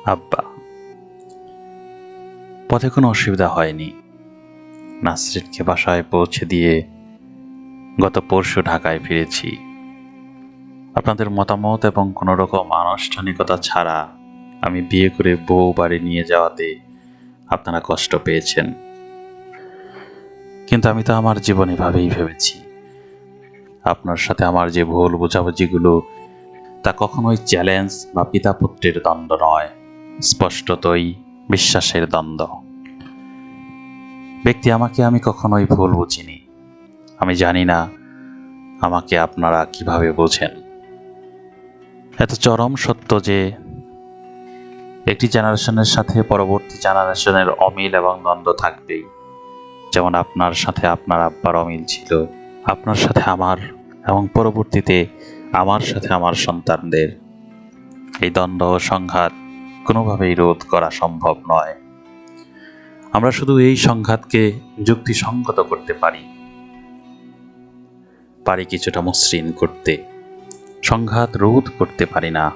আব্বা। পথে কোনো অসুবিধা হয়নি। নাসরিনকে বাসায় পৌঁছে দিয়ে গত পরশু ঢাকায় ফিরেছি। আপনাদের মতামত এবং কোনো রকম আনুষ্ঠানিকতা ছাড়া আমি বিয়ে করে বউ বাড়ি নিয়ে যাওয়াতে আপনারা কষ্ট পেয়েছেন, কিন্তু আমি তো আমার জীবন এভাবেই ভেবেছি। আপনার সাথে আমার যে ভুল বোঝাবুঝিগুলো, তা কখনোই চ্যালেঞ্জ বা পিতা পুত্রের দ্বন্দ্ব নয়, স্পষ্টতই বিশ্বাসের দ্বন্দ্ব। ব্যক্তি আমাকে আমি কখনোই ভুল বুঝিনি। আমি জানি না আমাকে আপনারা কিভাবে বোঝেন। এত চরম সত্য যে একটি জেনারেশনের সাথে পরবর্তী জেনারেশনের অমিল এবং দ্বন্দ্ব থাকবেই। যেমন আপনার সাথে আপনার আব্বার অমিল ছিল, আপনার সাথে আমার, এবং পরবর্তীতে আমার সাথে আমার সন্তানদের। এই দ্বন্দ্ব ও সংঘাত কোনোভাবেই রোধ করা সম্ভব নয়। আমরা শুধু এই সংঘাতকে যুক্তিসঙ্গত করতে পারি কিছুটা মসৃণ করতে। সংঘাত রোধ করতে পারি না।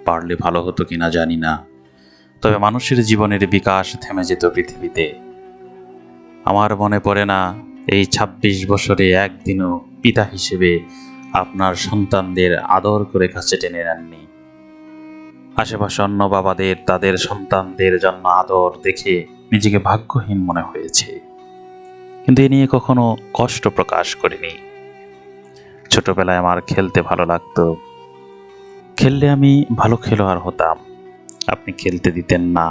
পারলে ভালো হতো কিনা জানি না, তবে মানুষের জীবনের বিকাশ থেমে যেত পৃথিবীতে। আমার মনে পড়ে না এই ২৬ বছরে একদিনও পিতা হিসেবে আপনার সন্তানদের আদর করে কাছে টেনে নেননি। আশেপাশে অন্য বাবাদের তাদের সন্তানদের জন্য আদর দেখে নিজেকে ভাগ্যহীন মনে হয়েছে, কিন্তু এ নিয়ে কখনো কষ্ট প্রকাশ করিনি। ছোটবেলায় আমার খেলতে ভালো লাগতো। খেললে আমি ভালো খেলোয়াড় হতাম, আপনি খেলতে দিতেন না।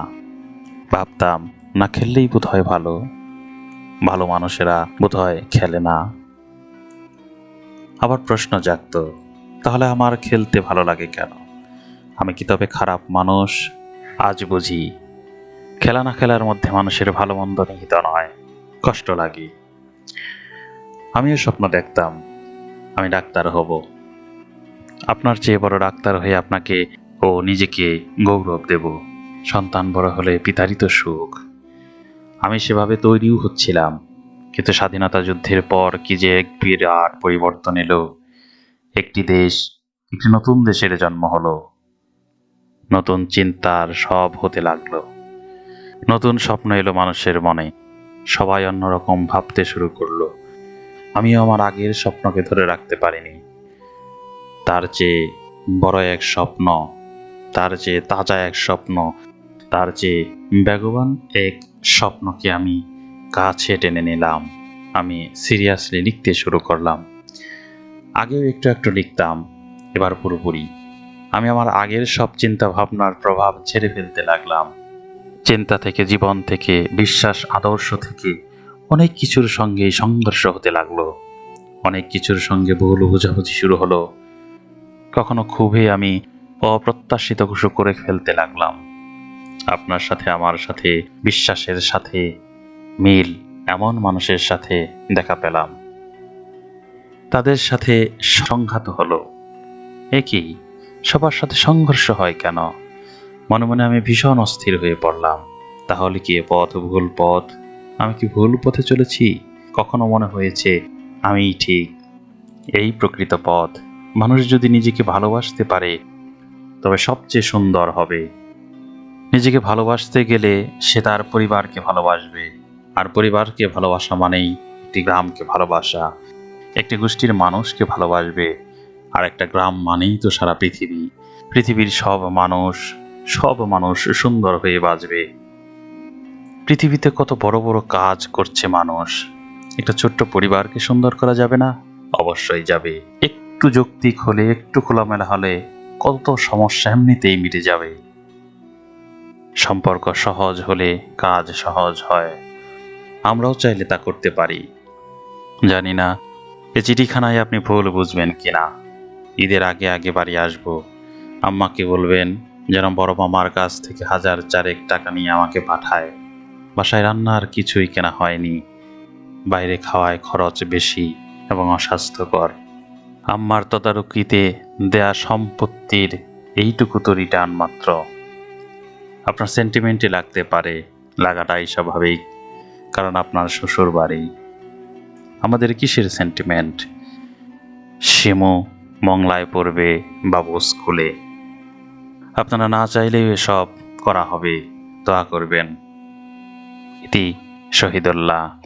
ভাবতাম না খেললেই বোধহয় ভালো, ভালো মানুষেরা বোধহয় খেলে না। আবার প্রশ্ন জাগতো, তাহলে আমার খেলতে ভালো লাগে কেন? আমি কি তবে খারাপ মানুষ? আজ বুঝি খেলা না খেলার মধ্যে মানুষের ভালো মন্দ নিহিত নয়। কষ্ট লাগে। আমিও স্বপ্ন দেখতাম আমি ডাক্তার হব, আপনার চেয়ে বড় ডাক্তার হয়ে আপনাকে ও নিজেকে গৌরব দেব। সন্তান বড় হলে পিতারই তো সুখ। আমি সেভাবে তৈরিও হচ্ছিলাম, কিন্তু স্বাধীনতা যুদ্ধের পর কি যে এক বিরাট পরিবর্তন এলো। একটি দেশ, একটি নতুন দেশের জন্ম হলো। নতুন চিন্তার সব হতে লাগলো। নতুন স্বপ্ন এলো মানুষের মনে। সবাই অন্যরকম ভাবতে শুরু করলো। আমিও আমার আগের স্বপ্নকে ধরে রাখতে পারিনি। তার চেয়ে বড় এক স্বপ্ন, তার চেয়ে তাজা এক স্বপ্ন, তার চেয়ে বেগবান এক স্বপ্নকে আমি কাছে টেনে নিলাম। আমি সিরিয়াসলি লিখতে শুরু করলাম। আগেও একটু একটু লিখতাম, এবার পুরোপুরি। আমি আমার আগের সব চিন্তা ভাবনার প্রভাব ঝেড়ে ফেলতে লাগলাম। চিন্তা থেকে, জীবন থেকে, বিশ্বাস আদর্শ থেকে অনেক কিছুর সঙ্গে সংঘর্ষ হতে লাগলো। অনেক কিছুর সঙ্গে ভুল বোঝাবুঝি শুরু হলো। কখনো ক্ষোভে আমি অপ্রত্যাশিত কিছু করে ফেলতে লাগলাম। আপনার সাথে, আমার সাথে, বিশ্বাসের সাথে মিল এমন মানুষের সাথে দেখা পেলাম। তাদের সাথে সংঘাত হলো। একই, সবার সাথে সংঘর্ষ হয় কেন? মনে মনে আমি ভীষণ অস্থির হয়ে পড়লাম। তাহলে কি এ পথ ভুল পথ? আমি কি ভুল পথে চলেছি? কখনো মনে হয়েছে আমিই ঠিক, এই প্রকৃত পথ। মানুষ যদি নিজেকে ভালোবাসতে পারে তবে সবচেয়ে সুন্দর হবে। নিজেকে ভালোবাসতে গেলে সে তার পরিবারকে ভালোবাসবে, আর পরিবারকে ভালোবাসা মানেই একটি গ্রামকে ভালোবাসা। একটি গোষ্ঠীর মানুষকে ভালোবাসবে, আর একটা গ্রাম মানেই তো সারা পৃথিবী। পৃথিবীর সব মানুষ সুন্দর হয়ে বাঁচবে। পৃথিবীতে কত বড় বড় কাজ করছে মানুষ, একটা ছোট্ট পরিবারকে সুন্দর করা যাবে না? অবশ্যই যাবে। একটু যৌক্তিক হলে, একটু খোলামেলা হলে কত সমস্যা এমনিতেই মিটে যাবে। সম্পর্ক সহজ হলে কাজ সহজ হয়। আমরাও চাইলে তা করতে পারি। জানি না এ চিঠিখানায় আপনি ভুল বুঝবেন কিনা। ঈদের আগে আগে বাড়ি আসবো। আম্মাকে বলবেন যেন বড় মামার কাছ থেকে ১,০০০ টাকা নিয়ে আমাকে পাঠায়। বাসায় রান্নার কিছুই কেনা হয়নি। বাইরে খাওয়ায় খরচ বেশি এবং অস্বাস্থ্যকর। আম্মার তদারকিতে দেয়া সম্পত্তির এইটুকু তো রিটার্ন মাত্র। আপনার সেন্টিমেন্টই লাগতে পারে, লাগাটাই স্বাভাবিক, কারণ আপনার শ্বশুর বাড়ি। আমাদের কিসের সেন্টিমেন্ট? শিমু মংলায় পড়বে বাবু স্কুলে। আপনারা না চাইলেও এসব করা হবে, দোয়া করবেন। ইতি শহীদুল্লাহ।